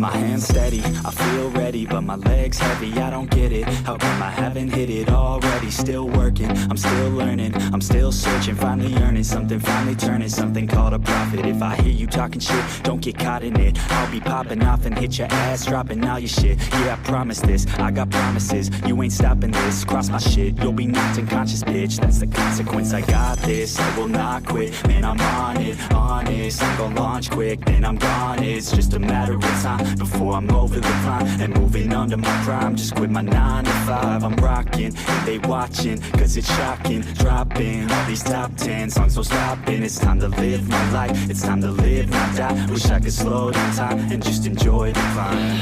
My hands steady, I feel ready, but my legs heavy, I don't get it. How come I haven't hit it already? Still working, I'm still learning, I'm still searching, finally earning something, finally turning something called a profit. If I hear you talking shit, don't get caught in it. I'll be popping off and hit your ass, dropping all your shit. Yeah, I promise this, I got promises, you ain't stopping this. Cross my shit, you'll be knocked unconscious, bitch. That's the consequence, I got this, I will not quit. Man, I'm on it, honest, I'm gon' launch quick, then I'm gone. It's just a matter of time before I'm over the climb and moving under my prime. Just quit my 9 to 5, I'm rocking, and they watching, cause it's shocking. Dropping all these top 10 songs, so stopping. It's time to live my life, it's time to live, not die. Wish I could slow down time and just enjoy the climb.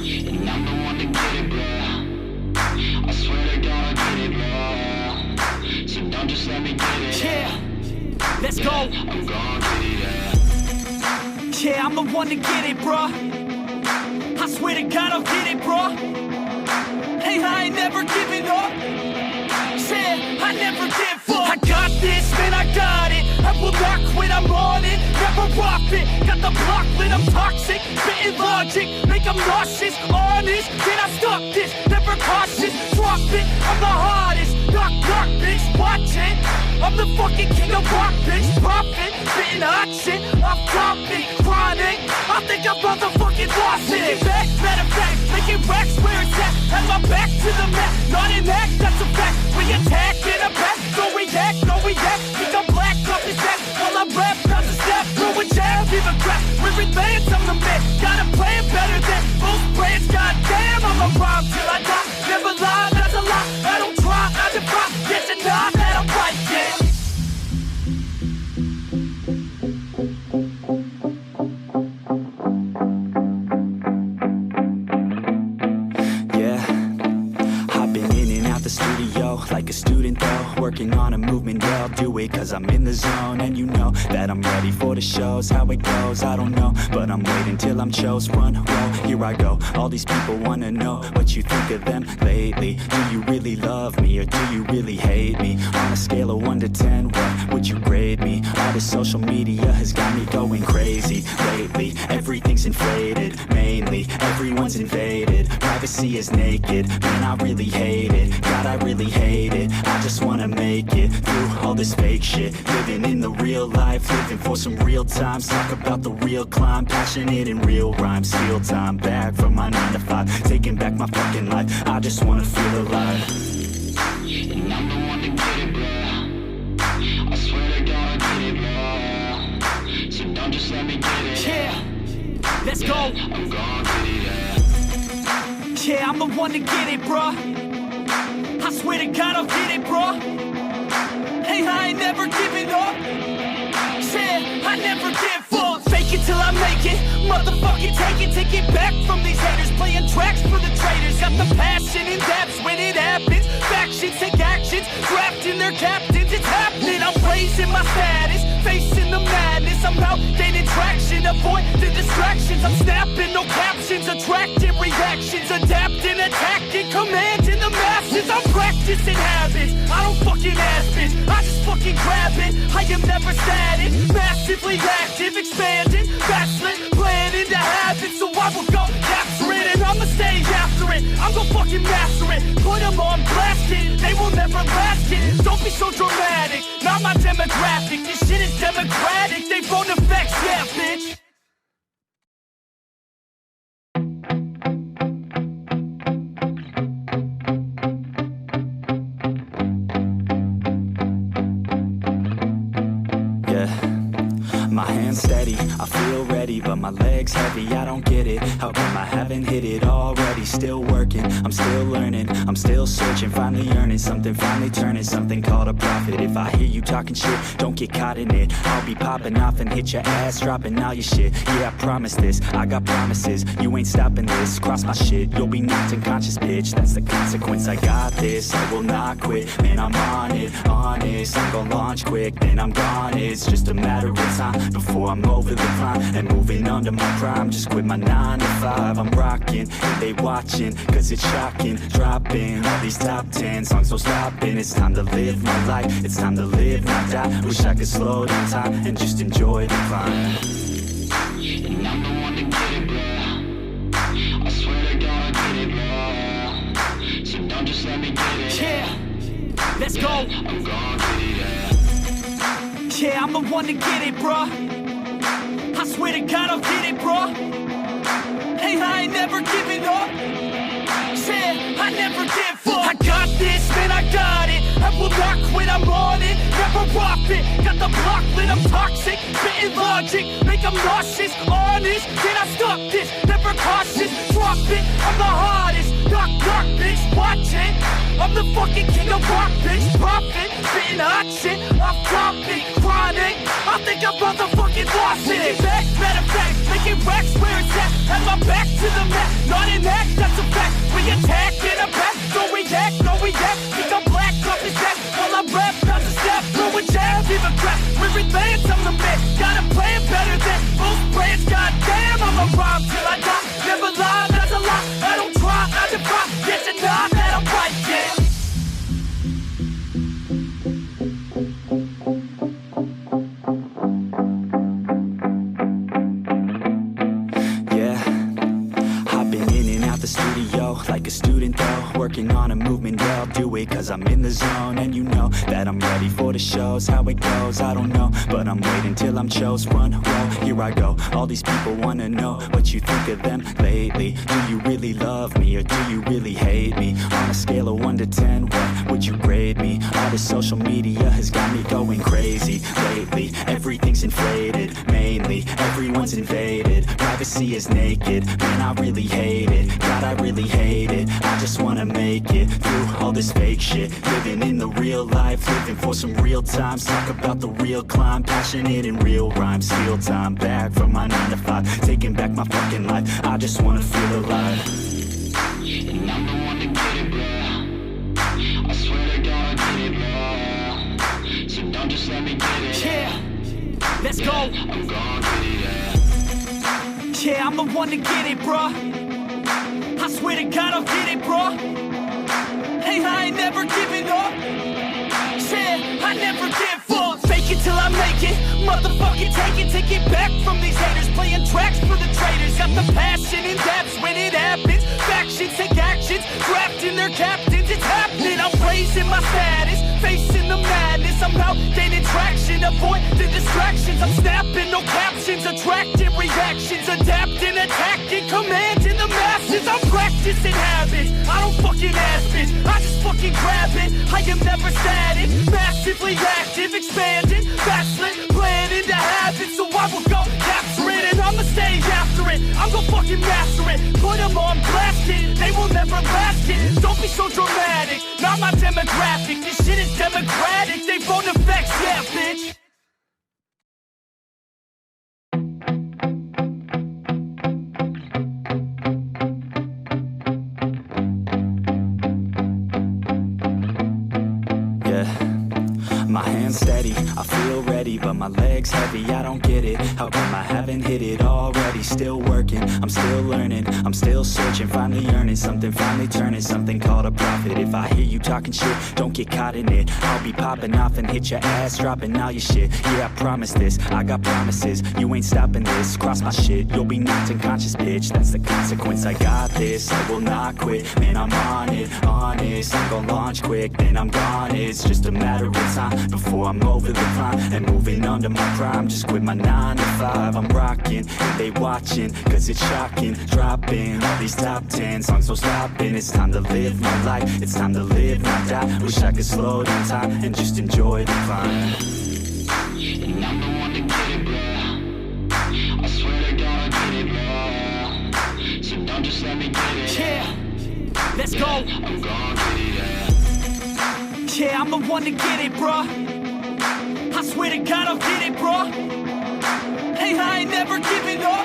And I'm the one to get it, bro. I swear to God I'll get it, bro. So don't just let me get it. Yeah, let's go. I'm gon' get it, yeah. Yeah, I'm the one to get it, bruh. I swear to God I'll get it, bruh. Hey, I ain't never giving up. Said I never give up. I got this, man, I got it. I will not quit, I'm on it. Never rock it. Got the block lit, I'm toxic. Spitting logic, make them nauseous. Honest, can I stop this? Never cautious, drop it. I'm the hardest. Knock, knock, bitch, watch it. I'm the fucking king of rock, bitch. Profit, spitting hot shit. I'm topic, chronic. I think I'm motherfucking lost it. Back, matter of fact, making racks where it's at. Have my back to the mat, not an act, that's a fact. We attack in a back, don't react, no react. Think I'm black off his back while I rap, not to step. Throw a jab, give a crap. We're advanced, I'm the man. Got a plan better than most brands. Goddamn, I'm a rhyme till I die. Never lie, that's a lie. I don't try, I defy. Yes and not that I'm right, yeah. Like a student though, working on a movement, yeah, I'll do it cause I'm in the zone. And you know that I'm ready for the shows. How it goes, I don't know, but I'm waiting till I'm chose. Front row, here I go. All these people wanna know what you think of them lately. Do you really love me or do you really hate me? On a scale of 1 to 10, what would you grade me? All this social media has got me going crazy lately. Everything's inflated, mainly everyone's invaded. Privacy is naked, man, I really hate it. God, I really hate it. I just wanna make it through all this fake shit. Living in the real life, living for some real times. Talk about the real climb, passionate in real rhymes. Steal time back from my 9 to 5, taking back my fucking life. I just wanna feel alive. And I'm the one to get it, bro. I swear to God I'll get it, bro. So don't just let me get it. Yeah, let's go. I'm gon' get it, yeah. Yeah, I'm the one to get it, bruh. I swear to God I'll get it, bruh. Hey, I ain't never giving up. Said I never give up. Fake it till I make it. Motherfucking take it back from these haters. Playing tracks for the traitors. Got the passion in depths when it happens. Factions take actions, drafting their captains. It's happening. I'm raising my status, facing the madness. I'm out gaining traction, avoid the distractions. I'm snapping, no captions, attracting reactions, adapting, attacking, commanding the masses. I'm practicing habits, I don't fucking ask bitch, I just fucking grab it. I am never static, massively active, expanding, backslid, planning to have it. So I will go capture it and I'ma stay after it. I'm gonna fucking master it, put them on blast it. They will never last it, don't be so dramatic. Not my demographic, this shit is democratic. They vote effects, yeah bitch. My hands steady, I feel ready, but my legs heavy, I don't get it. How come I haven't hit it already? Still working, I'm still learning, I'm still searching, finally earning something, finally turning something called a profit. If I hear you talking shit, don't get caught in it. I'll be popping off and hit your ass, dropping all your shit. Yeah, I promise this, I got promises, you ain't stopping this. Cross my shit, you'll be knocked unconscious, bitch. That's the consequence, I got this, I will not quit. Man, I'm on it, honest, I'm gon' launch quick, then I'm gone. It's just a matter of time before I'm over the climb and moving under my prime. Just quit my 9 to 5, I'm rocking, and they watching, cause it's shocking. Dropping all these top 10 songs, so stopping. It's time to live my life, it's time to live, not die. Wish I could slow down time and just enjoy the climb. And I'm the one to get it, bro. Let's go. I'm gon' get it, yeah. Yeah, I'm the one to get it, bruh. I swear to God I'll get it, bruh. Hey, I ain't never giving up. Said I never give up. I got this, man, I got it. I will not quit, I'm on it. Never off it. Got the block lit, I'm toxic. Spitting logic, make them nauseous. Honest, can I stop this? Never cautious, drop it. I'm the hardest. Knock, knock, bitch, watch it. I'm the fucking king of rock, bitch. Profit, spitting hot shit. Off topic, chronic. I think I'm motherfucking lost it. Back, matter of fact, making racks where it's at. Have my back to the mat, not an act, that's a fact. We attack in a back, don't react, no react. Think I'm black, off his back. While I rap, not to step, throw a jab, even crap. We're advanced, I'm the man. Got a plan better than most brands. Goddamn, I'm a rhyme till I die. Never lie, that's a lie. I don't try, I defy. Get you not that I'm right, yeah. Like a student though, working on a movement, yeah, I'll do it cause I'm in the zone. And you know that I'm ready for the shows. How it goes, I don't know, but I'm waiting till I'm chose. Front row, here I go. All these people wanna know what you think of them lately. Do you really love me or do you really hate me? On a scale of 1 to 10, what would you grade me? All this social media has got me going crazy lately. Everything's inflated, mainly everyone's invaded. Privacy is naked, man, I really hate it. God, I really hate it. I just wanna make it through all this fake shit. Living in the real life, living for some real times. Talk about the real climb, passionate in real rhymes. Steal time back from my 9 to 5, taking back my fucking life. I just wanna feel alive. And I'm the one to get it, bro. I swear to God I'll get it, bro. So don't just let me get it. Yeah, let's go. I'm gon' get it, yeah. Yeah, I'm the one to get it, bruh. I swear to God I'll get it, bruh. Hey, I ain't never giving up. Said I never give up. Fake it till I make it. Motherfucking take it back from these haters. Playing tracks for the traitors. Got the passion in depths when it happens. Factions take actions, drafting their captains. It's happening. I'm raising my status, facing the madness. I'm out gaining traction, avoid the distractions. I'm snapping, no captions, attracting reactions, adapting, attacking, commanding the masses. I'm practicing habits, I don't fucking ask bitch, I just fucking grab it. I am never static, massively active, expanding, backslid, planning to have it. So I will go capture it and I'ma stay after it. I'm gonna fucking master it, put them on blast it. They will never last it, don't be so dramatic. Not my demographic, this shit is democratic. They vote effects, yeah bitch. My hands steady, I feel ready, but my legs heavy, I don't get it. How come I haven't hit it already? Still working, I'm still learning, I'm still searching, finally earning something, finally turning something called a profit. If I hear you talking shit, don't get caught in it. I'll be popping off and hit your ass, dropping all your shit. Yeah, I promise this, I got promises, you ain't stopping this. Cross my shit, you'll be knocked unconscious, bitch. That's the consequence, I got this, I will not quit. Man, I'm on it, honest, I'm gon' launch quick, then I'm gone. It's just a matter of time before I'm over the climb and moving under my prime. Just quit my 9 to 5, I'm rocking and they watching, cause it's shocking. Dropping all these top 10 songs, no stopping. It's time to live my life, it's time to live, not die. Wish I could slow down time and just enjoy the climb. And I'm the one to get it, bro. I swear to God I'll get it, bro. So don't just let me get it. Yeah, let's go. I'm gon' get it, yeah. Yeah, I'm the one to get it, bruh. I swear to God I'll get it, bruh. Hey, I ain't never giving up.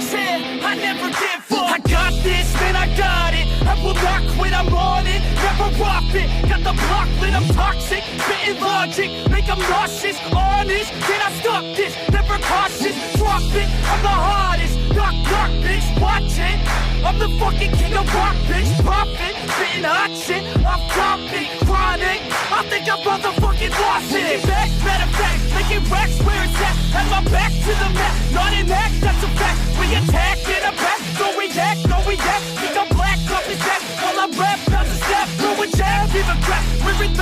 Said I never give up. I got this, man, I got it. I will not quit, I'm on it. Never off it. Got the block lit, I'm toxic. Spitting logic, make them nauseous. Honest, can I stop this? Never cautious, drop it. I'm the hardest. Knock, knock, bitch, watch it. I'm the fucking king of rock, bitch. Profit, spitting hot shit. Off topic, chronic. I think I'm motherfucking lost it. Back, matter of fact, making racks where it's at. Have my back to the mat, not an act, that's a fact. We attack in a back, don't react, no react. Think I'm black, off his back. While I rap, not to step, throw a jab, even crap. We're in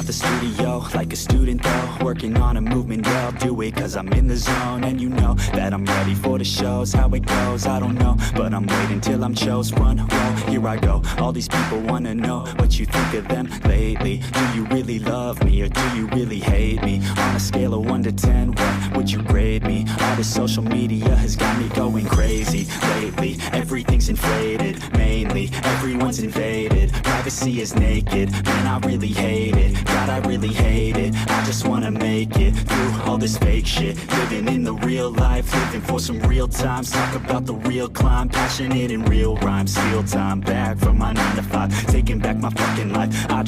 the studio like a student though, working on a movement, yeah, I'll do it cause I'm in the zone. And you know that I'm ready for the shows. How it goes, I don't know, but I'm waiting till I'm chose. Front row, here I go. All these people wanna know what you think of them lately. Do you really love me or do you really hate me? On a scale of 1 to 10, what would you grade me? All this social media has got me going crazy lately. Everything's inflated, mainly everyone's invaded. Privacy is naked, man, I really hate it. God, I really hate it. I just wanna make it through all this fake shit. Living in the real life, living for some real times. Talk about the real climb, passionate in real rhymes. Steal time back from my 9 to 5, taking back my fucking life. I just